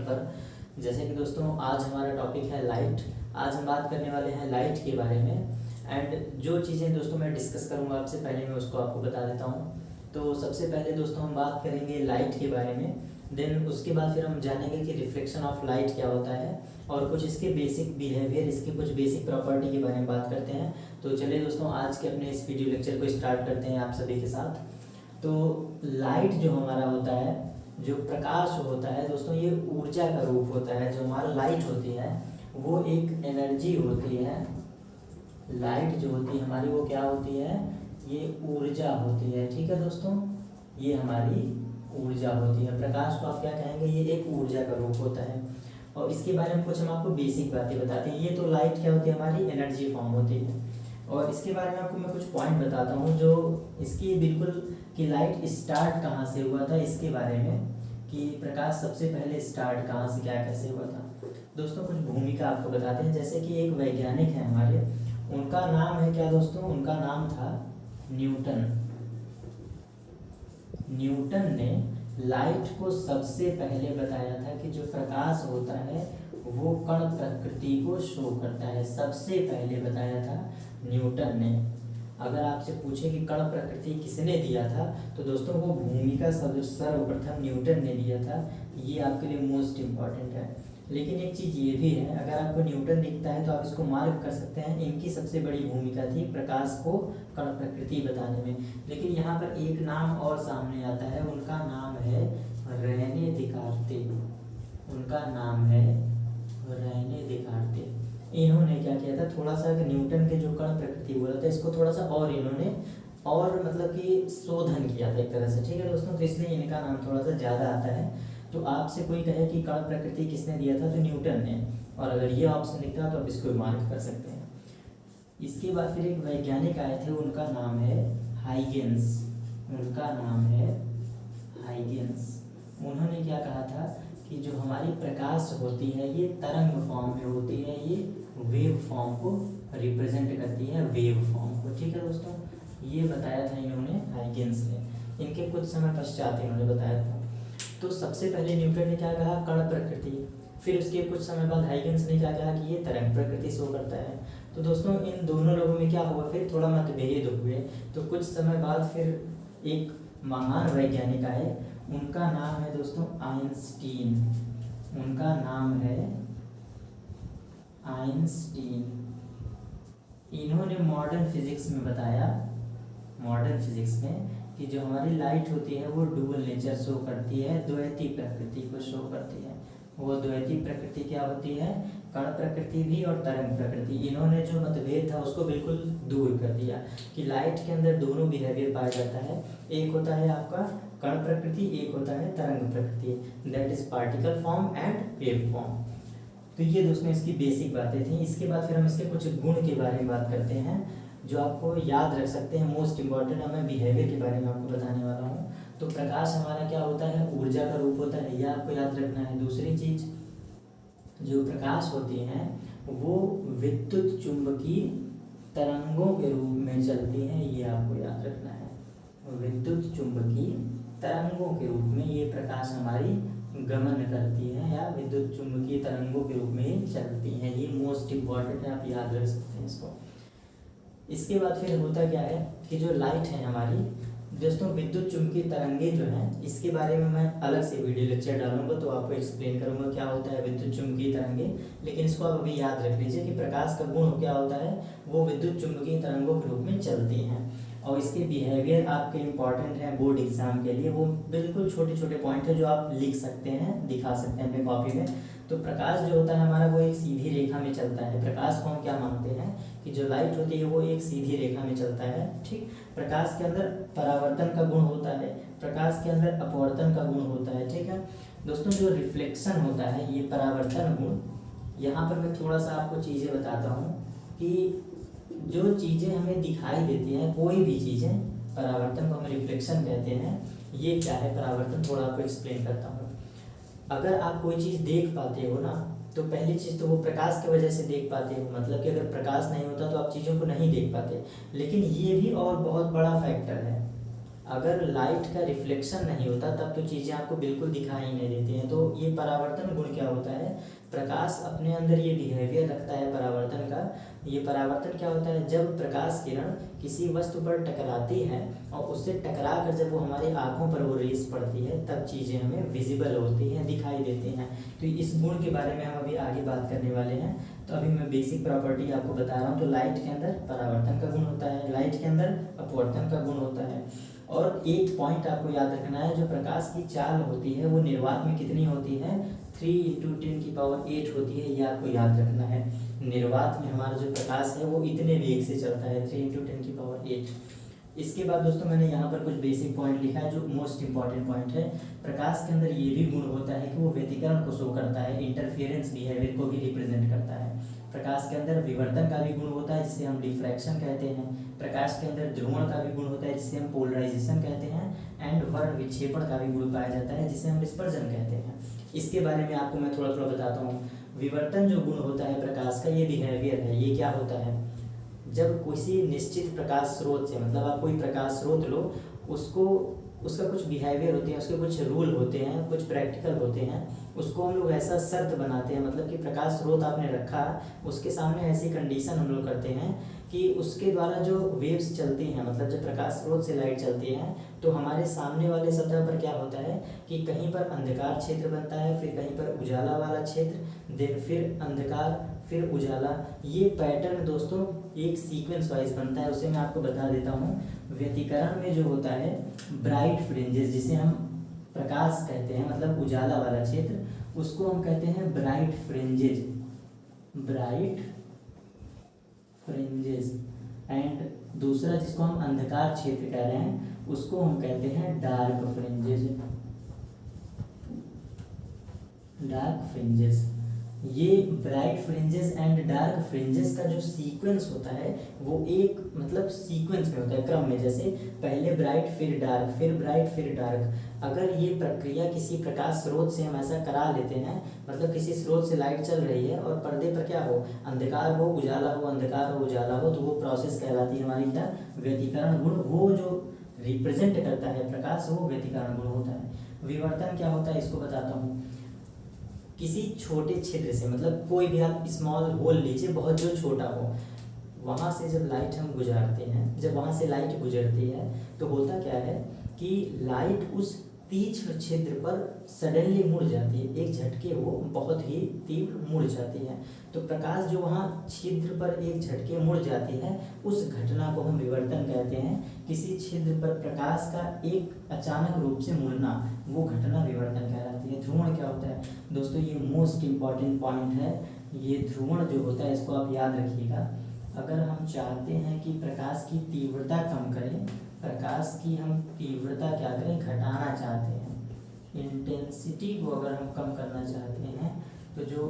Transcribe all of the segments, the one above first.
पर। जैसे कि दोस्तों आज हमारा टॉपिक है लाइट। आज हम बात करने वाले हैं लाइट के बारे में। एंड जो चीज़ें दोस्तों मैं डिस्कस करूँगा आपसे, पहले मैं उसको आपको बता देता हूँ। तो सबसे पहले दोस्तों हम बात करेंगे लाइट के बारे में, देन उसके बाद फिर हम जानेंगे कि रिफ्लेक्शन ऑफ लाइट क्या होता है और कुछ इसके बेसिक बिहेवियर, इसके कुछ बेसिक प्रॉपर्टी के बारे में बात करते हैं। तो चलिए दोस्तों आज के अपने इस वीडियो लेक्चर को स्टार्ट करते हैं आप सभी के साथ। तो लाइट जो हमारा होता है, जो प्रकाश होता है दोस्तों, ये ऊर्जा का रूप होता है। जो हमारा लाइट होती है वो एक एनर्जी होती है। लाइट जो होती है हमारी वो क्या होती है, ये ऊर्जा होती है। ठीक है दोस्तों, ये हमारी ऊर्जा होती है। प्रकाश को आप क्या कहेंगे, ये एक ऊर्जा का रूप होता है। और इसके बारे में कुछ हम आपको बेसिक बातें बताते हैं। ये तो लाइट क्या होती है, हमारी एनर्जी फॉर्म होती है। और इसके बारे में आपको मैं कुछ पॉइंट बताता हूँ जो इसकी बिल्कुल कि लाइट स्टार्ट कहाँ से हुआ था, इसके बारे में कि प्रकाश सबसे पहले स्टार्ट कहाँ से क्या कैसे हुआ था। दोस्तों कुछ भूमिका आपको बताते हैं। जैसे कि एक वैज्ञानिक है हमारे, उनका नाम है क्या दोस्तों, उनका नाम था न्यूटन। न्यूटन ने लाइट को सबसे पहले बताया था कि जो प्रकाश होता है वो कण प्रकृति को शो करता है। सबसे पहले बताया था न्यूटन ने। अगर आपसे पूछे कि कण प्रकृति किसने दिया था, तो दोस्तों वो भूमिका सर्वप्रथम न्यूटन ने दिया था। ये आपके लिए मोस्ट इम्पॉर्टेंट है। लेकिन एक चीज़ ये भी है, अगर आपको न्यूटन दिखता है तो आप इसको मार्क कर सकते हैं, इनकी सबसे बड़ी भूमिका थी प्रकाश को कण प्रकृति बताने में। लेकिन यहाँ पर एक नाम और सामने आता है, उनका नाम है रेने देकार्ते। उनका नाम है रेने देकार्ते। इन्होंने क्या किया था, थोड़ा सा न्यूटन के जो कण प्रकृति बोला था इसको थोड़ा सा और इन्होंने और मतलब कि शोधन किया था एक तरह से। ठीक है दोस्तों, तो इसलिए इनका नाम थोड़ा सा ज़्यादा आता है। तो आपसे कोई कहे कि कण प्रकृति किसने दिया था, तो न्यूटन ने। और अगर ये ऑप्शन दिखता तो आप इसको मार्क कर सकते हैं। इसके बाद फिर एक वैज्ञानिक आए थे, उनका नाम है हाइगेंस। उनका नाम है हाइगेंस। उन्होंने क्या कहा था कि जो हमारी प्रकाश होती है ये तरंग फॉर्म में होती है, ये वेव फॉर्म को रिप्रेजेंट करती है, वेव फॉर्म को। ठीक है दोस्तों, ये बताया था इन्होंने, हाइगेंस ने। इनके कुछ समय पश्चात इन्होंने बताया था। तो सबसे पहले न्यूटन ने क्या कहा, कण प्रकृति। फिर उसके कुछ समय बाद हाइगेंस ने क्या कहा कि ये तरंग प्रकृति शो करता है। तो दोस्तों इन दोनों लोगों में क्या हुआ, फिर थोड़ा मतभेद हुए। तो कुछ समय बाद फिर एक महान वैज्ञानिक आए, उनका नाम है दोस्तों आइंस्टीन। उनका नाम है आइंस्टीन। इन्होंने मॉडर्न फिजिक्स में बताया, मॉडर्न फिजिक्स में, कि जो हमारी लाइट होती है वो डुअल नेचर शो करती है, द्वैती प्रकृति को शो करती है। वो द्वैती प्रकृति क्या होती है, कण प्रकृति भी और तरंग प्रकृति। इन्होंने जो मतभेद था उसको बिल्कुल दूर कर दिया कि लाइट के अंदर दोनों बिहेवियर पाया जाता है। एक होता है आपका कण प्रकृति, एक होता है तरंग प्रकृति, that is particle form and wave form. तो ये दोस्तों इसकी बेसिक बातें थी। इसके बाद फिर हम इसके कुछ गुण के बारे में बात करते हैं जो आपको याद रख सकते हैं, मोस्ट इम्पॉर्टेंट। अब मैं बिहेवियर के बारे में आपको बताने वाला हूँ। तो प्रकाश हमारा क्या होता है, ऊर्जा का रूप होता है, यह आपको याद रखना है। दूसरी चीज, जो प्रकाश होती हैं वो विद्युत चुंबकीय तरंगों के रूप में चलती हैं, ये आपको याद रखना है। विद्युत चुंबकीय तरंगों के रूप में ये प्रकाश हमारी गमन करती है या विद्युत चुंबकीय तरंगों के रूप में चलती हैं। ये मोस्ट इम्पॉर्टेंट है, आप याद रख सकते हैं इसको। इसके बाद फिर होता क्या है कि जो लाइट है हमारी दोस्तों, विद्युत चुंबकीय तरंगे जो हैं, इसके बारे में मैं अलग से वीडियो लेक्चर डालूंगा तो आपको एक्सप्लेन करूंगा क्या होता है विद्युत चुंबकीय तरंगे। लेकिन इसको आप अभी याद रख लीजिए कि प्रकाश का गुण क्या होता है, वो विद्युत चुंबकीय तरंगों के रूप में चलती हैं। और इसके बिहेवियर आपके इम्पॉर्टेंट हैं बोर्ड एग्जाम के लिए। वो बिल्कुल छोटे छोटे पॉइंट है जो आप लिख सकते हैं, दिखा सकते हैं अपने कॉपी में। तो प्रकाश जो होता है हमारा वो एक सीधी रेखा में चलता है। प्रकाश को हम क्या मानते हैं कि जो लाइट होती है वो एक सीधी रेखा में चलता है। ठीक, प्रकाश के अंदर परावर्तन का गुण होता है, प्रकाश के अंदर अपवर्तन का गुण होता है। ठीक है दोस्तों, जो रिफ्लेक्शन होता है, ये परावर्तन गुण। यहाँ पर मैं थोड़ा सा आपको चीज़ें बताता हूँ कि जो चीज़ें हमें दिखाई देती हैं, कोई भी चीज़ें, परावर्तन को हम रिफ्लेक्शन कहते हैं। ये क्या है परावर्तन, थोड़ा आपको एक्सप्लेन करता हूँ। अगर आप कोई चीज़ देख पाते हो ना, तो पहली चीज़ तो वो प्रकाश की वजह से देख पाते हो, मतलब कि अगर प्रकाश नहीं होता तो आप चीज़ों को नहीं देख पाते। लेकिन ये भी और बहुत बड़ा फैक्टर है, अगर लाइट का रिफ्लेक्शन नहीं होता तब तो चीज़ें आपको बिल्कुल दिखाई नहीं देती हैं। तो ये परावर्तन गुण क्या होता है, प्रकाश अपने अंदर ये बिहेवियर रखता है परावर्तन का। ये परावर्तन क्या होता है, जब प्रकाश किरण किसी वस्तु पर टकराती है और उससे टकरा कर जब वो हमारी आंखों पर वो रेस पड़ती है तब चीज़ें हमें विजिबल होती हैं, दिखाई देती हैं। तो इस गुण के बारे में हम अभी आगे बात करने वाले हैं। तो अभी मैं बेसिक प्रॉपर्टी आपको बता रहा हूँ। तो लाइट के अंदर परावर्तन का गुण होता है, लाइट के अंदर अपवर्तन का गुण होता है। और एक पॉइंट आपको याद रखना है, जो प्रकाश की चाल होती है वो निर्वात में कितनी होती है, 3 × 10⁸ होती है। ये आपको याद रखना है। निर्वात में हमारा जो प्रकाश है वो इतने वेग से चलता है, 3 × 10⁸। इसके बाद दोस्तों मैंने यहाँ पर कुछ बेसिक पॉइंट लिखा है जो मोस्ट इंपॉर्टेंट पॉइंट है। प्रकाश के अंदर ये भी गुण होता है कि वो व्यतिकरण को शो करता है, इंटरफेरेंस बिहेवियर को भी रिप्रेजेंट करता है। प्रकाश के अंदर विवर्तन का भी गुण होता है जिसे हम डिफ्रैक्शन कहते हैं। प्रकाश के अंदर ध्रुवण का भी गुण होता है जिसे हम पोलराइजेशन कहते हैं। एंड वर्ण विक्षेपण का भी गुण पाया जाता है जिसे हम डिस्पर्जन कहते हैं। इसके बारे में आपको मैं थोड़ा थोड़ा बताता हूँ। विवर्तन जो गुण होता है प्रकाश का, ये बिहेवियर है। ये क्या होता है, जब किसी निश्चित प्रकाश स्रोत से, मतलब आप कोई प्रकाश स्रोत लो, उसका कुछ बिहेवियर होते हैं, उसके कुछ रूल होते हैं, कुछ प्रैक्टिकल होते हैं। उसको हम लोग ऐसा शर्त बनाते हैं, मतलब कि प्रकाश स्रोत आपने रखा, उसके सामने ऐसी कंडीशन हम लोग करते हैं कि उसके द्वारा जो वेव्स चलती हैं, मतलब जब प्रकाश स्रोत से लाइट चलती है तो हमारे सामने वाले सतह पर क्या होता है कि कहीं पर अंधकार क्षेत्र बनता है, फिर कहीं पर उजाला वाला क्षेत्र, देन फिर अंधकार, फिर उजाला। ये पैटर्न दोस्तों एक सीक्वेंस वाइज बनता है, उसे मैं आपको बता देता हूँ। व्यतिकरण में जो होता है ब्राइट फ्रिंजेस, जिसे हम प्रकाश कहते हैं, मतलब उजाला वाला क्षेत्र, उसको हम कहते हैं bright fringes, bright fringes. And दूसरा जिसको हम अंधकार क्षेत्र कह रहे हैं उसको हम कहते हैं डार्क फ्रिंजेस, डार्क फ्रिंजेस। ये bright fringes and dark fringes का जो सीक्वेंस होता है वो एक मतलब सीक्वेंस में होता है, क्रम में, जैसे पहले ब्राइट फिर डार्क, फिर ब्राइट फिर डार्क। अगर ये प्रक्रिया किसी प्रकाश स्रोत से हम ऐसा करा लेते हैं, मतलब किसी स्रोत से लाइट चल रही है और पर्दे पर क्या हो, अंधकार हो उजाला हो, अंधकार हो उजाला हो, तो वो प्रोसेस कहलाती है हमारी क्या, व्यतिकरण गुण। वो जो रिप्रेजेंट करता है प्रकाश वो व्यतिकरण गुण होता है। विवर्तन क्या होता है इसको बताता हूँ। किसी छोटे छिद्र से, मतलब कोई भी आप स्मॉल होल लीजिए, बहुत जो छोटा हो, वहाँ से जब लाइट हम गुजारते हैं, जब वहाँ से लाइट गुजरती है तो होता क्या है कि लाइट उस तीक्ष्ण छिद्र पर सडनली मुड़ जाती है, एक झटके वो बहुत ही तीव्र मुड़ जाती है। तो प्रकाश जो वहाँ छिद्र पर एक झटके मुड़ जाती है, उस घटना को हम विवर्तन कहते हैं। किसी छिद्र पर प्रकाश का एक अचानक रूप से मुड़ना, वो घटना विवर्तन कहलाती है। ध्रुवण क्या होता है दोस्तों, ये मोस्ट इम्पॉर्टेंट पॉइंट है। ये ध्रुवण जो होता है इसको आप याद रखिएगा। अगर हम चाहते हैं कि प्रकाश की तीव्रता कम करें, प्रकाश की हम तीव्रता क्या करें, घटाना चाहते हैं, इंटेंसिटी को अगर हम कम करना चाहते हैं, तो जो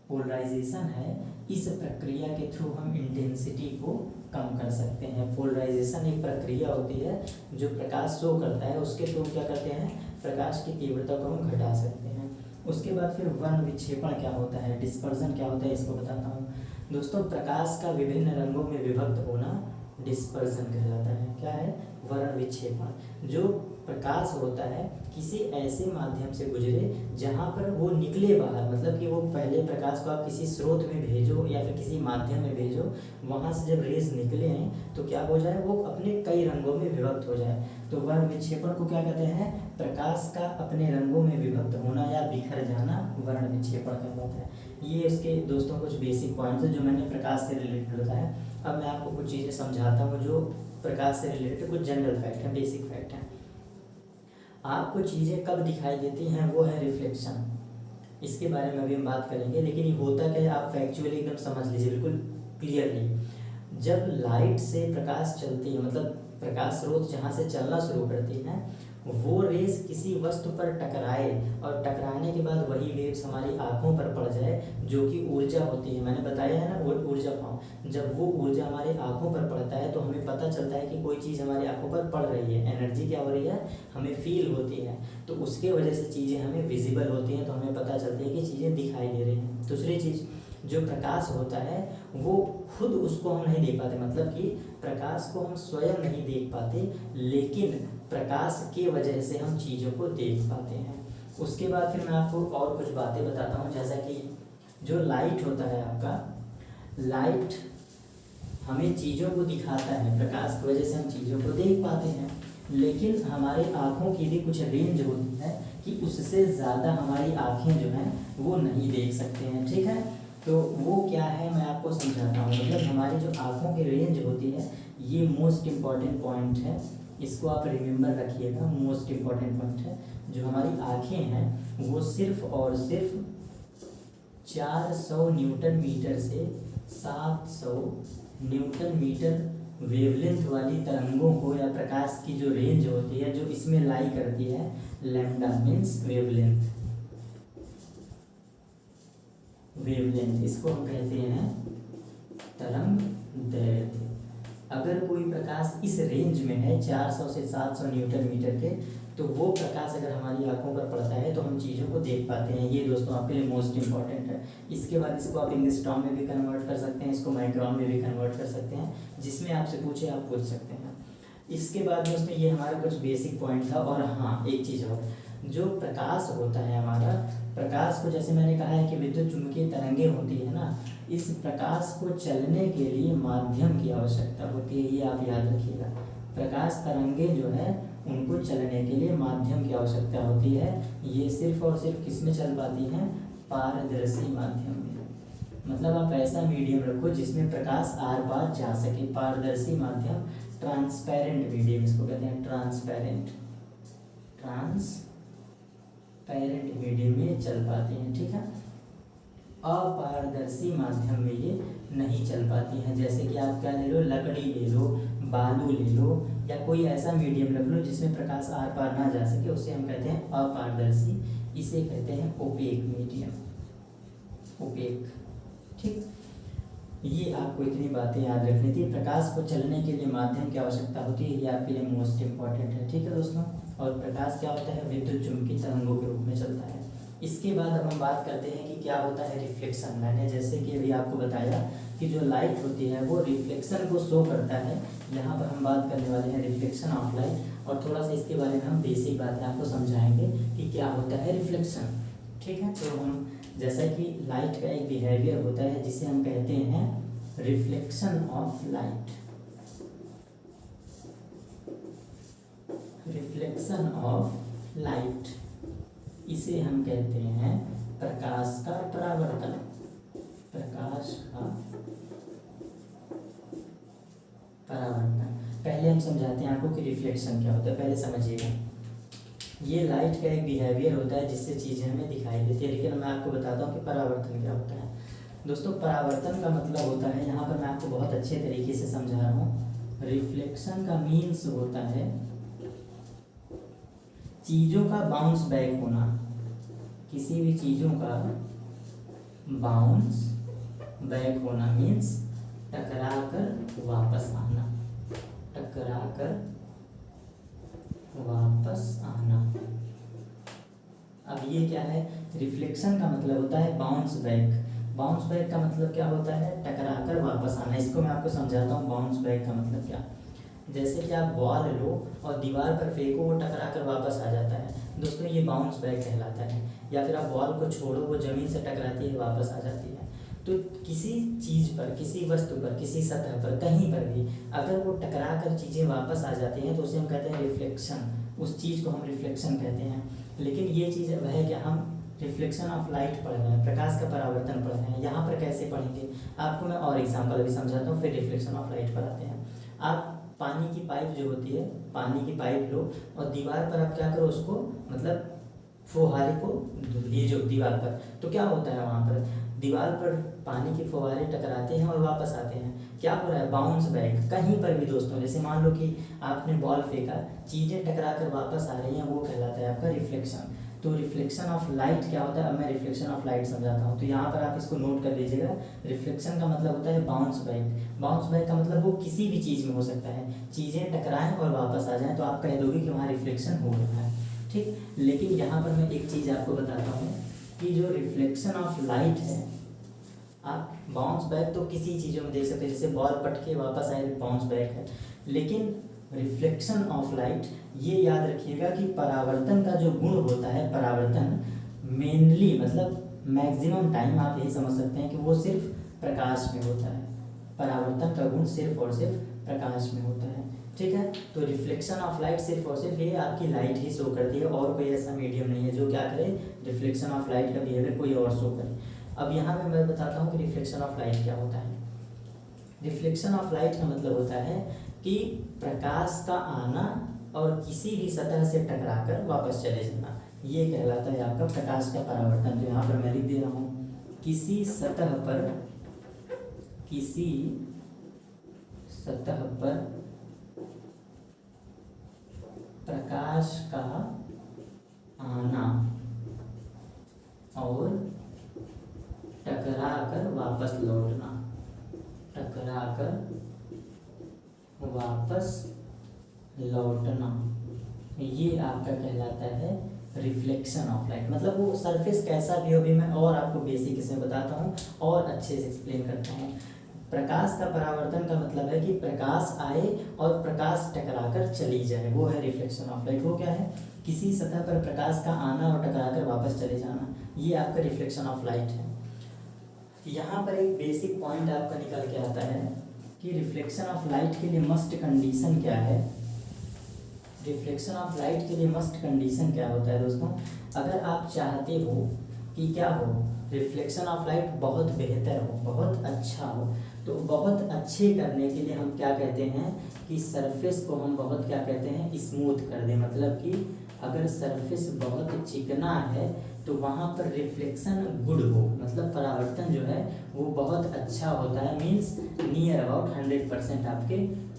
पोलराइजेशन है इस प्रक्रिया के थ्रू हम इंटेंसिटी को कम कर सकते हैं। पोलराइजेशन एक प्रक्रिया होती है जो प्रकाश शो करता है, उसके थ्रू क्या करते हैं, प्रकाश की तीव्रता को हम घटा सकते हैं। उसके बाद फिर वर्ण विक्षेपण क्या होता है, डिस्पर्जन क्या होता है, इसको बताता हूँ दोस्तों। प्रकाश का विभिन्न रंगों में विभक्त होना डिस्पर्जन कहलाता है। क्या है, वर्ण विक्षेपण। जो प्रकाश होता है किसी ऐसे माध्यम से गुजरे जहाँ पर वो निकले बाहर, मतलब कि वो पहले प्रकाश को आप किसी स्रोत में भेजो या फिर किसी माध्यम में भेजो, वहाँ से जब रेज निकले हैं तो क्या हो जाए, वो अपने कई रंगों में विभक्त हो जाए। तो वर्ण विक्षेपण को क्या कहते हैं, प्रकाश का अपने रंगों में विभक्त होना या बिखर जाना वर्ण विक्षेपण कहलाता है। ये उसके दोस्तों कुछ बेसिक पॉइंट्स हैं जो मैंने प्रकाश से रिलेटेड बताया। अब मैं आपको कुछ चीज़ें समझाता हूँ जो प्रकाश से रिलेटेड कुछ जनरल फैक्ट हैं, बेसिक फैक्ट हैं। आपको चीज़ें कब दिखाई देती हैं, वो है रिफ्लेक्शन। इसके बारे में अभी हम बात करेंगे, लेकिन ये होता क्या है आप फैक्चुअली एकदम समझ लीजिए बिल्कुल क्लियरली। जब लाइट से प्रकाश चलती है, मतलब प्रकाश स्रोत जहाँ से चलना शुरू करती है, वो रेस किसी वस्तु पर टकराए और टकराने के बाद वही वेव्स हमारी आंखों पर पड़ जाए, जो कि ऊर्जा होती है। मैंने बताया है ना, वो ऊर्जा फॉर्म। जब वो ऊर्जा हमारी आंखों पर पड़ता है तो हमें पता चलता है कि कोई चीज़ हमारी आंखों पर पड़ रही है, एनर्जी क्या हो रही है, हमें फील होती है। तो उसके वजह से चीज़ें हमें विजिबल होती हैं, तो हमें पता चलती है कि चीज़ें दिखाई दे रही हैं। दूसरी चीज़, जो प्रकाश होता है वो खुद उसको हम नहीं देख पाते, मतलब कि प्रकाश को हम स्वयं नहीं देख पाते, लेकिन प्रकाश के वजह से हम चीज़ों को देख पाते हैं। उसके बाद फिर मैं आपको और कुछ बातें बताता हूँ, जैसा कि जो लाइट होता है आपका, लाइट हमें चीज़ों को दिखाता है, प्रकाश की वजह से हम चीज़ों को देख पाते हैं, लेकिन हमारे आँखों की भी कुछ रेंज होती है कि उससे ज़्यादा हमारी आँखें जो हैं वो नहीं देख सकते हैं, ठीक है। तो वो क्या है मैं आपको समझाता हूँ। मतलब हमारी जो आँखों की रेंज होती है, ये मोस्ट इम्पॉर्टेंट पॉइंट है, इसको आप रिमेंबर रखिएगा, मोस्ट इम्पॉर्टेंट पॉइंट है। जो हमारी आँखें हैं वो सिर्फ और सिर्फ 400 न्यूटन मीटर से 700 न्यूटन मीटर वेवलेंथ वाली तरंगों को, या प्रकाश की जो रेंज होती है जो इसमें लाई करती है, लैम्डा मीन्स वेवलेंथ, वेवलेंथ इसको हम कहते हैं तरंग दैर्घ्य। अगर कोई प्रकाश इस रेंज में है 400 से 700 न्यूटन मीटर के, तो वो प्रकाश अगर हमारी आंखों पर पड़ता है तो हम चीज़ों को देख पाते हैं। ये दोस्तों आपके लिए मोस्ट इंपॉर्टेंट है। इसके बाद इसको आप एंगस्ट्रॉम में भी कन्वर्ट कर सकते हैं, इसको माइक्रोन में भी कन्वर्ट कर सकते हैं, जिसमें आपसे पूछे आप पूछ सकते हैं। इसके बाद दोस्तों ये हमारा कुछ बेसिक पॉइंट था। और हाँ, एक चीज़ और, जो प्रकाश होता है हमारा, प्रकाश को जैसे मैंने कहा है कि विद्युत चुम्बकीय तरंगें होती है ना, इस प्रकाश को चलने के लिए माध्यम की आवश्यकता होती है, ये आप याद रखिएगा। प्रकाश तरंगें जो है उनको चलने के लिए माध्यम की आवश्यकता होती है। ये सिर्फ और सिर्फ किस में चल पाती हैं? पारदर्शी माध्यम में। मतलब आप ऐसा मीडियम रखो जिसमें प्रकाश आर पार जा सके, पारदर्शी माध्यम, ट्रांसपेरेंट मीडियम इसको कहते हैं, ट्रांसपेरेंट मीडियम में चल पाती हैं, ठीक है। अपारदर्शी माध्यम में ये नहीं चल पाती हैं। जैसे कि आप क्या ले लो, लकड़ी ले लो, बालू ले लो, या कोई ऐसा मीडियम रख लो जिसमें प्रकाश आर पार ना जा सके, उसे हम कहते हैं अपारदर्शी, इसे कहते हैं ओपेक मीडियम, ओपेक, ठीक। ये आपको इतनी बातें याद रखनी थी। प्रकाश को चलने के लिए माध्यम की आवश्यकता होती है, ये आपके लिए मोस्ट इंपॉर्टेंट है, ठीक है दोस्तों। और प्रकाश क्या होता है? विद्युत चुम्बकीय तरंगों के रूप में चलता है। इसके बाद अब हम बात करते हैं कि क्या होता है रिफ्लेक्शन। मैंने जैसे कि अभी आपको बताया कि जो लाइट होती है वो रिफ्लेक्शन को शो करता है। यहाँ पर हम बात करने वाले हैं रिफ्लेक्शन ऑफ लाइट, और थोड़ा सा इसके बारे में हम बेसिक बातें आपको समझाएंगे कि क्या होता है रिफ्लेक्शन, ठीक है। तो हम जैसा कि लाइट का एक बिहेवियर होता है जिसे हम कहते हैं reflection of light, reflection of light, इसे हम कहते हैं प्रकाश का परावर्तन, प्रकाश का परावर्तन। पहले हम समझाते हैं आपको कि रिफ्लेक्शन क्या होता है, पहले समझिएगा। ये लाइट का एक बिहेवियर होता है जिससे चीज़ें हमें दिखाई देती है, लेकिन मैं आपको बताता हूँ कि परावर्तन क्या होता है। दोस्तों परावर्तन का मतलब होता है, यहाँ पर मैं आपको बहुत अच्छे तरीके से समझा रहा हूँ, रिफ्लेक्शन का मीन्स होता है चीज़ों का बाउंस बैक होना, किसी भी चीज़ों का बाउंस बैक होना मीन्स टकरा कर वापस आना, टकरा कर वापस आना। अब ये क्या है? रिफ्लेक्शन का मतलब होता है बाउंस बैक। बाउंस बैक का मतलब क्या होता है? टकरा कर वापस आना। इसको मैं आपको समझाता हूँ बाउंस बैक का मतलब क्या। जैसे कि आप बॉल लो और दीवार पर फेंको, वो टकरा कर वापस आ जाता है दोस्तों, ये बाउंस बैक कहलाता है। या फिर आप बॉल को छोड़ो, वो ज़मीन से टकराती है, वापस आ जाती है। तो किसी चीज़ पर, किसी वस्तु पर, किसी सतह पर, कहीं पर भी अगर वो टकरा कर चीज़ें वापस आ जाती हैं तो उसे हम कहते हैं रिफ्लेक्शन, उस चीज़ को हम रिफ्लेक्शन कहते हैं। लेकिन ये चीज़ वह है कि हम रिफ्लेक्शन ऑफ लाइट पढ़ रहे हैं, प्रकाश का परावर्तन पढ़ रहे हैं। यहाँ पर कैसे पढ़ेंगे आपको मैं और एग्जाम्पल अभी समझाता हूँ, फिर रिफ्लेक्शन ऑफ लाइट पढ़ाते हैं। आप पानी की पाइप जो होती है, पानी की पाइप लो और दीवार पर आप क्या करो, उसको मतलब फुहारे को ये जो दीवार पर, तो क्या होता है वहाँ पर दीवार पर पानी के फुहारे टकराते हैं और वापस आते हैं। क्या हो रहा है? Bounce back. कहीं पर भी दोस्तों, जैसे मान लो कि आपने बॉल फेंका, चीज़ें टकरा कर वापस आ रही हैं, वो कहलाता है आपका रिफ्लेक्शन। तो रिफ्लेक्शन ऑफ लाइट क्या होता है? अब मैं रिफ्लेक्शन ऑफ लाइट समझाता हूँ। तो यहाँ पर आप इसको नोट कर लीजिएगा। रिफ्लेक्शन का मतलब होता है बाउंस बैक। बाउंस बैक का मतलब वो किसी भी चीज़ में हो सकता है, चीज़ें टकराएं और वापस आ जाएं, तो आप कह दोगे कि वहाँ रिफ्लेक्शन हो रहा है, ठीक। लेकिन यहाँ पर मैं एक चीज़ आपको बताता हूँ कि जो रिफ्लेक्शन ऑफ लाइट है, आप बाउंस बैक तो किसी चीज़ों में देख सकते हैं, जैसे बॉल पट के वापस आए बाउंस बैक है, लेकिन रिफ्लेक्शन ऑफ लाइट ये याद रखिएगा कि परावर्तन का जो गुण होता है, परावर्तन मेनली मतलब मैक्सिमम टाइम आप यही समझ सकते हैं कि वो सिर्फ प्रकाश में होता है। परावर्तन का गुण सिर्फ और सिर्फ प्रकाश में होता है, ठीक है। तो रिफ्लेक्शन ऑफ लाइट सिर्फ और सिर्फ ये आपकी लाइट ही शो करती है, और कोई ऐसा मीडियम नहीं है जो क्या करे, रिफ्लेक्शन ऑफ लाइट का बिहेवियर कोई और शो करे। अब यहाँ पे मैं बताता हूँ कि रिफ्लेक्शन ऑफ लाइट क्या होता है। रिफ्लेक्शन ऑफ लाइट का मतलब होता है कि प्रकाश का आना और किसी भी सतह से टकराकर वापस चले जाना, ये कहलाता है आपका प्रकाश का परावर्तन। तो यहाँ पर मैं लिख दे रहा हूँ, किसी सतह पर प्रकाश का आना और टकराकर वापस लौटना, ये आपका कहलाता है रिफ्लेक्शन ऑफ लाइट। मतलब वो सरफेस कैसा भी हो, भी मैं और आपको बेसिक इसमें बताता हूँ और अच्छे से एक्सप्लेन करता हूँ। प्रकाश का परावर्तन का मतलब है कि प्रकाश आए और प्रकाश टकराकर चली जाए, वो है रिफ्लेक्शन ऑफ लाइट। वो क्या है, किसी सतह पर प्रकाश का आना और टकराकर वापस चले जाना, ये आपका रिफ्लेक्शन ऑफ लाइट है। यहाँ पर एक बेसिक पॉइंट आपका निकल के आता है कि रिफ्लेक्शन ऑफ लाइट के लिए मस्ट कंडीशन क्या है। रिफ्लेक्शन ऑफ लाइट के लिए मस्ट कंडीशन क्या होता है दोस्तों, अगर आप चाहते हो कि क्या हो, रिफ्लेक्शन ऑफ लाइट बहुत बेहतर हो, बहुत अच्छा हो, तो बहुत अच्छे करने के लिए हम क्या कहते हैं कि सरफेस को हम बहुत क्या कहते हैं, स्मूथ कर दें। मतलब कि अगर सरफेस बहुत चिकना है तो वहाँ पर रिफ्लेक्शन गुड हो, मतलब परावर्तन जो है वो बहुत अच्छा होता है, मीन्स नियर अबाउट 100% आपके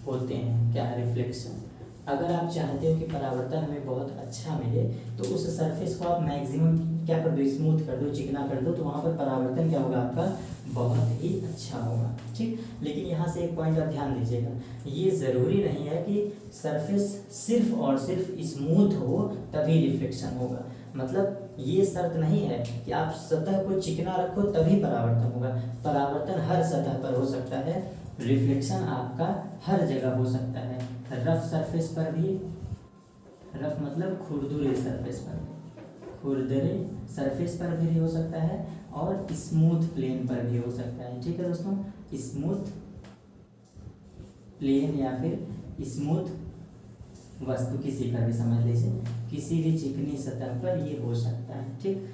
होते हैं क्या रिफ्लेक्शन। अगर आप चाहते हो कि परावर्तन हमें बहुत अच्छा मिले तो उस सरफेस को आप मैक्सिमम क्या कर दो, स्मूथ कर दो, चिकना कर दो, तो वहाँ पर परावर्तन क्या होगा आपका, बहुत ही अच्छा होगा, ठीक। लेकिन यहाँ से एक पॉइंट आप ध्यान दीजिएगा, ये ज़रूरी नहीं है कि सरफेस सिर्फ और सिर्फ स्मूथ हो तभी रिफ्लेक्शन होगा। मतलब ये शर्त नहीं है कि आप सतह को चिकना रखो तभी परावर्तन होगा। परावर्तन हर सतह पर हो सकता है, रिफ्लेक्शन आपका हर जगह हो सकता है। रफ सरफेस पर भी, रफ मतलब खुरदुरे सरफेस पर, खुरदरे सरफेस पर भी हो सकता है और स्मूथ प्लेन पर भी हो सकता है, ठीक है दोस्तों। स्मूथ प्लेन या फिर स्मूथ वस्तु किसी पर भी समझ लीजिए, किसी भी चिकनी सतह पर ये हो सकता है, ठीक।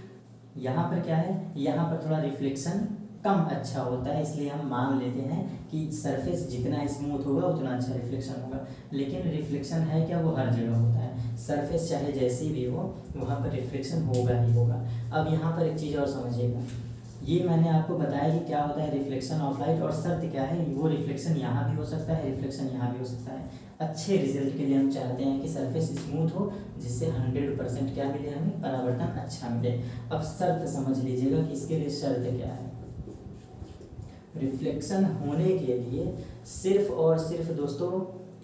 यहाँ पर क्या है, यहाँ पर थोड़ा रिफ्लेक्शन कम अच्छा होता है, इसलिए हम मान लेते हैं कि सरफेस जितना स्मूथ होगा उतना अच्छा रिफ्लेक्शन होगा। लेकिन रिफ्लेक्शन है क्या, वो हर जगह होता है, सरफेस चाहे जैसी भी हो वहाँ पर रिफ्लेक्शन होगा ही होगा। अब यहाँ पर एक चीज़ और समझिएगा, ये मैंने आपको बताया कि क्या होता है रिफ्लेक्शन ऑफ लाइट, और शर्त क्या है, वो रिफ्लेक्शन यहाँ भी हो सकता है, रिफ्लेक्शन यहाँ भी हो सकता है। अच्छे रिजल्ट के लिए हम चाहते हैं कि सरफेस स्मूथ हो, जिससे 100% क्या मिले, हमें परावर्तन अच्छा मिले। अब शर्त समझ लीजिएगा कि इसके लिए शर्त क्या है। रिफ्लेक्शन होने के लिए सिर्फ और सिर्फ दोस्तों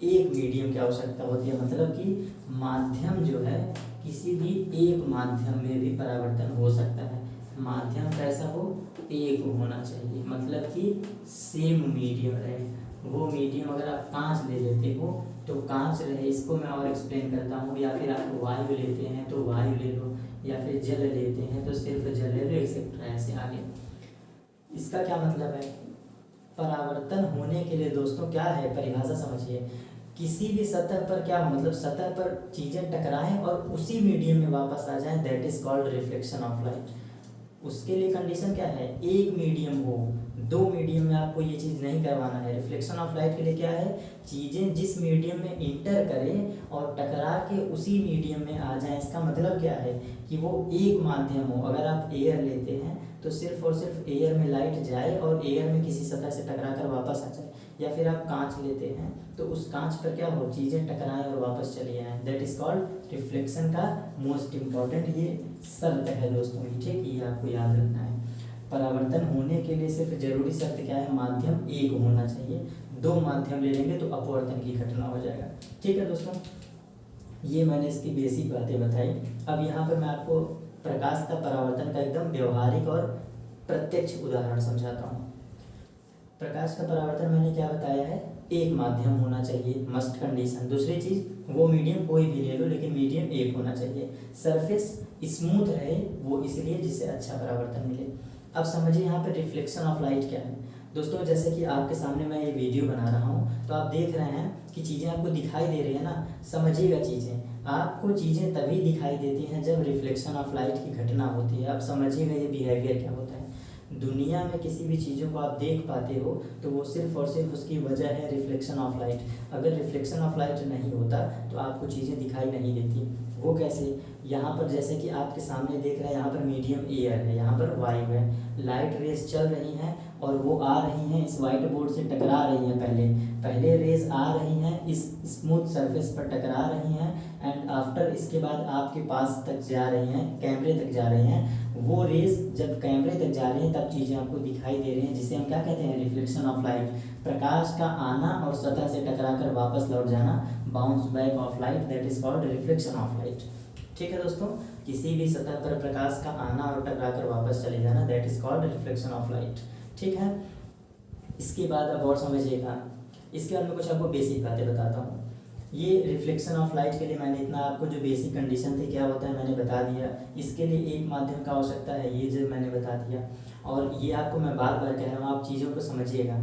एक मीडियम की आवश्यकता होती है, मतलब कि माध्यम जो है किसी भी एक माध्यम में भी परावर्तन हो सकता है। माध्यम कैसा हो, एक होना चाहिए, मतलब कि सेम मीडियम रहे। वो मीडियम अगर आप कांच ले लेते हो तो कांच रहे, इसको मैं और एक्सप्लेन करता हूँ, या फिर आप वायु लेते हैं तो वायु ले लो, या फिर जल लेते हैं तो सिर्फ जल ले लो, एक्सेट्रा ऐसे आगे। इसका क्या मतलब है, परावर्तन होने के लिए दोस्तों क्या है, परिभाषा समझिए, किसी भी सतह पर क्या हो, मतलब सतह पर चीज़ें टकराएं और उसी मीडियम में वापस आ जाएं, that is called reflection of light. उसके लिए कंडीशन क्या है, एक मीडियम हो, दो मीडियम में आपको ये चीज़ नहीं करवाना है। रिफ्लेक्शन ऑफ लाइट के लिए क्या है, चीज़ें जिस मीडियम में इंटर करें और टकरा के उसी मीडियम में आ जाएं। इसका मतलब क्या है कि वो एक माध्यम हो। अगर आप एयर लेते हैं तो सिर्फ और सिर्फ एयर में लाइट जाए और एयर में किसी सतह से टकरा कर वापस आ जाए, या फिर आप कांच लेते हैं तो उस कांच पर क्या हो, चीज़ें टकराएं और वापस चली आएँ, दैट इज कॉल्ड रिफ्लेक्शन का मोस्ट इम्पॉर्टेंट ये शर्त है दोस्तों, ठीक। ये आपको याद रखना है। परावर्तन होने के लिए सिर्फ जरूरी शर्त क्या है, माध्यम एक होना चाहिए। दो माध्यम ले लेंगे तो अपवर्तन की घटना हो जाएगा, ठीक है दोस्तों। ये मैंने इसकी बेसिक बातें बताई। अब यहाँ पर मैं आपको प्रकाश का परावर्तन का एकदम व्यवहारिक और प्रत्यक्ष उदाहरण समझाता हूँ। प्रकाश का परावर्तन मैंने क्या बताया है, एक माध्यम होना चाहिए, मस्ट कंडीशन। दूसरी चीज़ वो मीडियम कोई भी ले लो लेकिन मीडियम एक होना चाहिए। सरफेस स्मूथ रहे वो इसलिए जिससे अच्छा परावर्तन मिले। अब समझिए यहाँ पे रिफ्लेक्शन ऑफ लाइट क्या है। दोस्तों जैसे कि आपके सामने मैं ये वीडियो बना रहा हूँ तो आप देख रहे हैं कि चीज़ें आपको दिखाई दे रही है ना। समझिएगा, चीज़ें आपको चीज़ें तभी दिखाई देती हैं जब रिफ्लेक्शन ऑफ लाइट की घटना होती है। अब समझिएगा ये बिहेवियर क्या होता है। दुनिया में किसी भी चीज़ों को आप देख पाते हो तो वो सिर्फ और सिर्फ उसकी वजह है रिफ्लेक्शन ऑफ लाइट। अगर रिफ्लेक्शन ऑफ लाइट नहीं होता तो आपको चीज़ें दिखाई नहीं देती। वो कैसे, यहाँ पर जैसे कि आपके सामने देख रहे हैं, यहाँ पर मीडियम एयर है, यहाँ पर वायु है, लाइट रेज चल रही हैं और वो आ रही हैं इस वाइट बोर्ड से टकरा रही हैं। पहले रेज आ रही हैं इस स्मूथ सरफेस पर टकरा रही हैं एंड आफ्टर इसके बाद आपके पास तक जा रही हैं, कैमरे तक जा रही हैं। वो रेज जब कैमरे तक जा रही हैं तब चीज़ें आपको दिखाई दे रही हैं, जिसे हम क्या कहते हैं, रिफ्लेक्शन ऑफ लाइट। प्रकाश का आना और सतह से टकराकर वापस लौट जाना, bounce back of light, that is called reflection of light. ठीक है दोस्तों, किसी भी सतह पर प्रकाश का आना और टकराकर वापस चले जाना, that is called reflection of light. ठीक है, इसके बाद अब और समझिएगा। इसके बाद मैं कुछ आपको बेसिक बातें बताता हूँ। ये रिफ्लेक्शन ऑफ लाइट के लिए मैंने इतना आपको जो बेसिक कंडीशन थे क्या होता है मैंने बता दिया। इसके लिए एक माध्यम का आवश्यकता है, ये जो मैंने बता दिया। और ये आपको मैं बार बार कह रहा हूँ, आप चीज़ों को समझिएगा।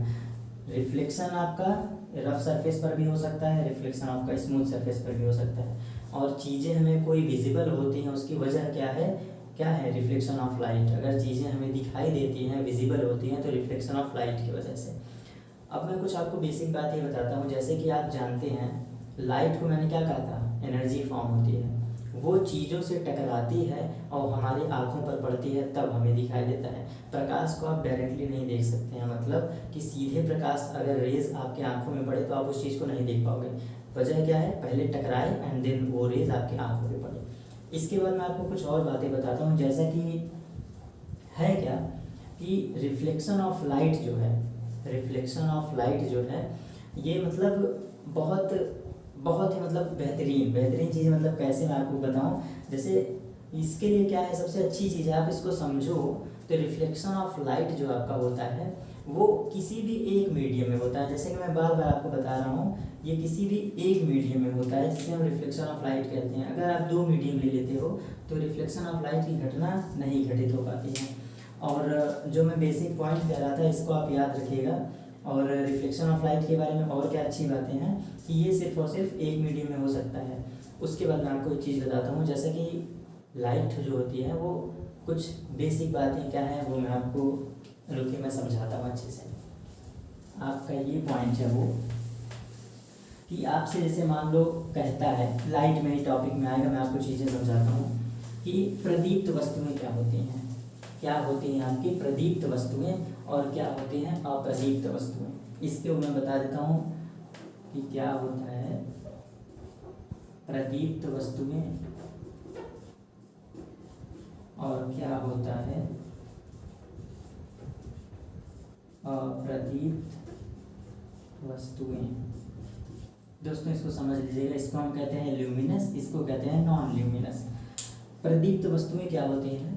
रिफ्लेक्शन आपका रफ सरफेस पर भी हो सकता है, रिफ्लेक्शन आपका स्मूथ सरफेस पर भी हो सकता है। और चीज़ें हमें कोई विजिबल होती हैं उसकी वजह क्या है रिफ्लेक्शन ऑफ लाइट। अगर चीज़ें हमें दिखाई देती हैं, विजिबल होती हैं, तो रिफ्लेक्शन ऑफ लाइट की वजह से। अब मैं कुछ आपको बेसिक बात ये बताता हूँ। जैसे कि आप जानते हैं लाइट को मैंने क्या कहा था, एनर्जी फॉर्म होती है, वो चीज़ों से टकराती है और हमारी आंखों पर पड़ती है तब हमें दिखाई देता है। प्रकाश को आप डायरेक्टली नहीं देख सकते हैं, मतलब कि सीधे प्रकाश अगर रेज आपके आंखों में पड़े तो आप उस चीज़ को नहीं देख पाओगे। वजह क्या है, पहले टकराए एंड देन वो रेज आपकी आंखों पे पड़े। इसके बाद मैं आपको कुछ और बातें बताता हूँ। जैसा कि है क्या कि रिफ्लेक्शन ऑफ लाइट जो है, रिफ्लेक्शन ऑफ लाइट जो है ये मतलब बहुत ही मतलब बेहतरीन चीज़। मतलब कैसे मैं आपको बताऊं, जैसे इसके लिए क्या है, सबसे अच्छी चीज़ है आप इसको समझो तो रिफ्लेक्शन ऑफ लाइट जो आपका होता है वो किसी भी एक मीडियम में होता है। जैसे कि मैं बार बार आपको बता रहा हूँ, ये किसी भी एक मीडियम में होता है जिसे हम रिफ्लेक्शन ऑफ लाइट कहते हैं। अगर आप दो मीडियम ले लेते हो तो रिफ्लेक्शन ऑफ लाइट की घटना नहीं घटित हो पाती है। और जो मैं बेसिक पॉइंट कह रहा था इसको आप याद रखिएगा। और रिफ्लेक्शन ऑफ लाइट के बारे में और क्या अच्छी बातें हैं कि ये सिर्फ और सिर्फ एक मीडियम में हो सकता है। उसके बाद मैं आपको एक चीज़ बताता हूँ, जैसे कि लाइट जो होती है वो कुछ बेसिक बातें क्या है वो मैं आपको रुके मैं समझाता हूँ अच्छे से। आपका ये पॉइंट है वो कि आपसे जैसे मान लो कहता है, लाइट में ही टॉपिक में आएगा, मैं आपको चीज़ें समझाता हूँ कि प्रदीप्त वस्तुएं क्या होती हैं, क्या होती हैं आपकी प्रदीप्त वस्तुएं और क्या होती हैं अप्रदीप्त वस्तुएं। इसके मैं बता देता हूँ कि क्या होता है प्रदीप्त वस्तुएं और क्या होता है अप्रदीप्त वस्तुएं। दोस्तों इसको समझ लीजिएगा, इसको हम कहते हैं ल्यूमिनस, इसको कहते हैं नॉन ल्यूमिनस। प्रदीप्त वस्तुएं क्या होती हैं,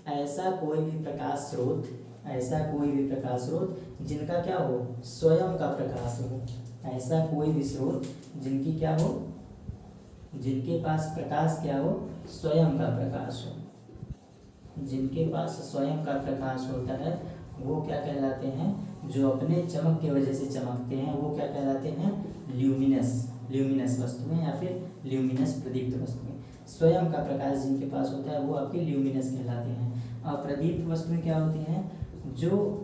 ऐसा कोई भी प्रकाश स्रोत जिनका क्या हो, स्वयं का प्रकाश हो। ऐसा कोई भी स्रोत जिनकी क्या हो, जिनके पास प्रकाश क्या हो, स्वयं का प्रकाश हो। जिनके पास स्वयं का प्रकाश होता है वो क्या कहलाते हैं, जो अपने चमक की वजह से चमकते हैं वो क्या कहलाते हैं, ल्यूमिनस वस्तुएं या फिर ल्यूमिनस प्रदीप्त वस्तुएं। स्वयं का प्रकाश जिनके पास होता है वो आपके ल्यूमिनस कहलाते हैं। अप्रदीप्त वस्तुएं क्या होती हैं, जो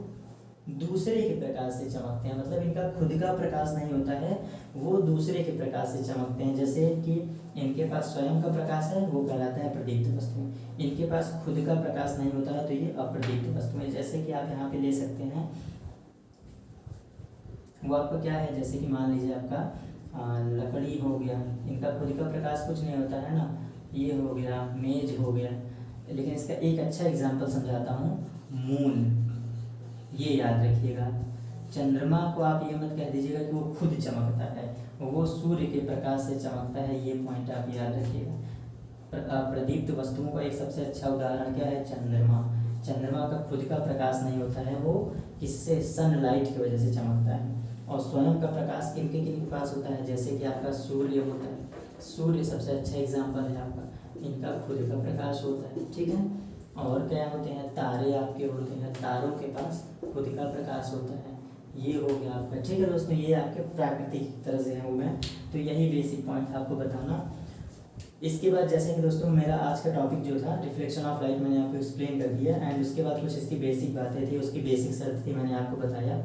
दूसरे के प्रकाश से चमकते हैं, मतलब इनका खुद का प्रकाश नहीं होता है, वो दूसरे के प्रकाश से चमकते हैं। जैसे कि इनके पास स्वयं का प्रकाश है वो कहलाता है प्रदीप्त वस्तुएं, इनके पास खुद का प्रकाश नहीं होता है तो ये अप्रदीप्त वस्तुएं। जैसे कि आप यहाँ पे ले सकते हैं, वो आपका क्या है, जैसे कि मान लीजिए आपका लकड़ी हो गया, इनका खुद का प्रकाश कुछ नहीं होता है ना, ये हो गया, मेज हो गया। लेकिन इसका एक अच्छा एग्जाम्पल समझाता हूँ, मून, ये याद रखिएगा। चंद्रमा को आप ये मत कह दीजिएगा कि वो खुद चमकता है, वो सूर्य के प्रकाश से चमकता है, ये पॉइंट आप याद रखिएगा। प्रदीप्त वस्तुओं का एक सबसे अच्छा उदाहरण क्या है, चंद्रमा। चंद्रमा का खुद का प्रकाश नहीं होता है, वो किससे, सनलाइट की वजह से चमकता है। और स्वयं का प्रकाश किन के पास होता है, जैसे कि आपका सूर्य होता है, सूर्य सबसे अच्छा एग्जाम्पल है आपका, इनका खुद का प्रकाश होता है, ठीक है। और क्या होते हैं, तारे आपके होते हैं, तारों के पास खुद का प्रकाश होता है। ये हो गया आपका, ठीक है दोस्तों, ये आपके प्राकृतिक तरह से है वो मैं, तो यही बेसिक पॉइंट आपको बताना। इसके बाद जैसे कि दोस्तों मेरा आज का टॉपिक जो था रिफ्लेक्शन ऑफ लाइट, मैंने आपको एक्सप्लेन कर दिया, एंड उसके बाद कुछ इसकी बेसिक बातें थी, उसकी बेसिक शर्त थी, मैंने आपको बताया।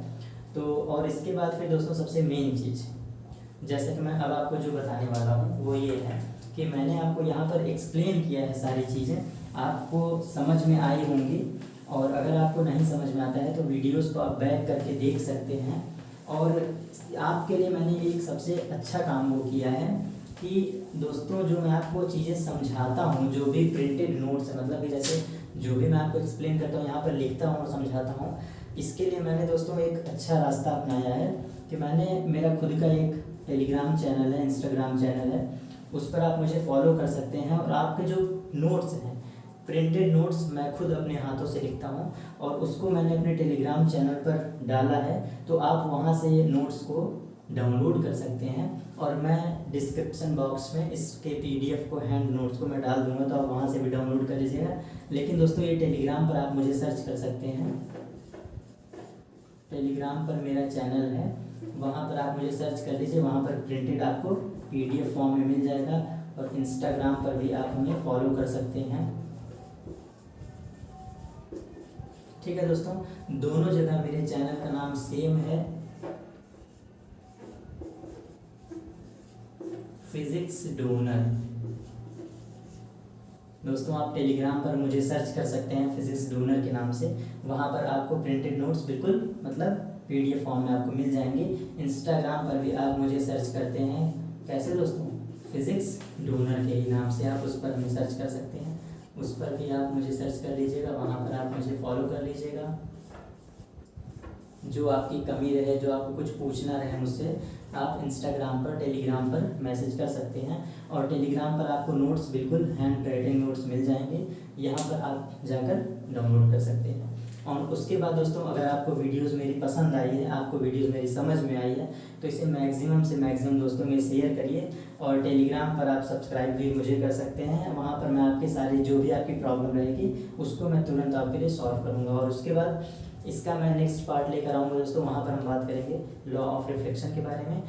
तो और इसके बाद फिर दोस्तों सबसे मेन चीज़, जैसे कि मैं अब आपको जो बताने वाला हूँ वो ये है कि मैंने आपको यहाँ पर एक्सप्लेन किया है सारी चीज़ें, आपको समझ में आई होंगी। और अगर आपको नहीं समझ में आता है तो वीडियोस को आप बैक करके देख सकते हैं। और आपके लिए मैंने एक सबसे अच्छा काम वो किया है कि दोस्तों जो मैं आपको चीज़ें समझाता हूँ, जो भी प्रिंटेड नोट्स है, मतलब कि जैसे जो भी मैं आपको एक्सप्लेन करता हूँ यहाँ पर लिखता हूँ और समझाता हूँ, इसके लिए मैंने दोस्तों एक अच्छा रास्ता अपनाया है कि मैंने मेरा खुद का एक टेलीग्राम चैनल है, इंस्टाग्राम चैनल है, उस पर आप मुझे फॉलो कर सकते हैं। और आपके जो नोट्स हैं, प्रिंटेड नोट्स मैं खुद अपने हाथों से लिखता हूँ और उसको मैंने अपने टेलीग्राम चैनल पर डाला है, तो आप वहाँ से ये नोट्स को डाउनलोड कर सकते हैं। और मैं डिस्क्रिप्शन बॉक्स में इसके PDF को, हैंड नोट्स को मैं डाल दूँगा, तो आप वहाँ से भी डाउनलोड कर लीजिएगा। लेकिन दोस्तों ये टेलीग्राम पर आप मुझे सर्च कर सकते हैं, टेलीग्राम पर मेरा चैनल है, वहाँ पर आप मुझे सर्च कर लीजिए, वहाँ पर प्रिंटेड आपको PDF फॉर्म में मिल जाएगा। और इंस्टाग्राम पर भी आप हमें फॉलो कर सकते हैं, ठीक है दोस्तों। दोनों जगह मेरे चैनल का नाम सेम है, फिजिक्स डोनर। दोस्तों आप टेलीग्राम पर मुझे सर्च कर सकते हैं फिजिक्स डोनर के नाम से, वहाँ पर आपको प्रिंटेड नोट्स बिल्कुल मतलब PDF फॉर्म में आपको मिल जाएंगे। इंस्टाग्राम पर भी आप मुझे सर्च करते हैं, कैसे दोस्तों, फिजिक्स डोनर के ही नाम से आप उस पर हमें सर्च कर सकते हैं, उस पर भी आप मुझे सर्च कर लीजिएगा, वहाँ पर आप मुझे फॉलो कर लीजिएगा। जो आपकी कमी रहे, जो आपको कुछ पूछना रहे मुझसे, आप इंस्टाग्राम पर, टेलीग्राम पर मैसेज कर सकते हैं। और टेलीग्राम पर आपको नोट्स बिल्कुल हैंड राइटिंग नोट्स मिल जाएंगे, यहाँ पर आप जाकर डाउनलोड कर सकते हैं। और उसके बाद दोस्तों अगर आपको वीडियोस मेरी पसंद आई है, आपको वीडियोस मेरी समझ में आई है, तो इसे मैक्सिमम से मैक्सिमम दोस्तों में शेयर करिए। और टेलीग्राम पर आप सब्सक्राइब भी मुझे कर सकते हैं, वहाँ पर मैं आपकी सारी जो भी आपकी प्रॉब्लम रहेगी उसको मैं तुरंत आपके लिए सॉल्व करूँगा। और उसके बाद इसका मैं नेक्स्ट पार्ट लेकर आऊँगा दोस्तों, वहाँ पर हम बात करेंगे लॉ ऑफ रिफ्लेक्शन के बारे में।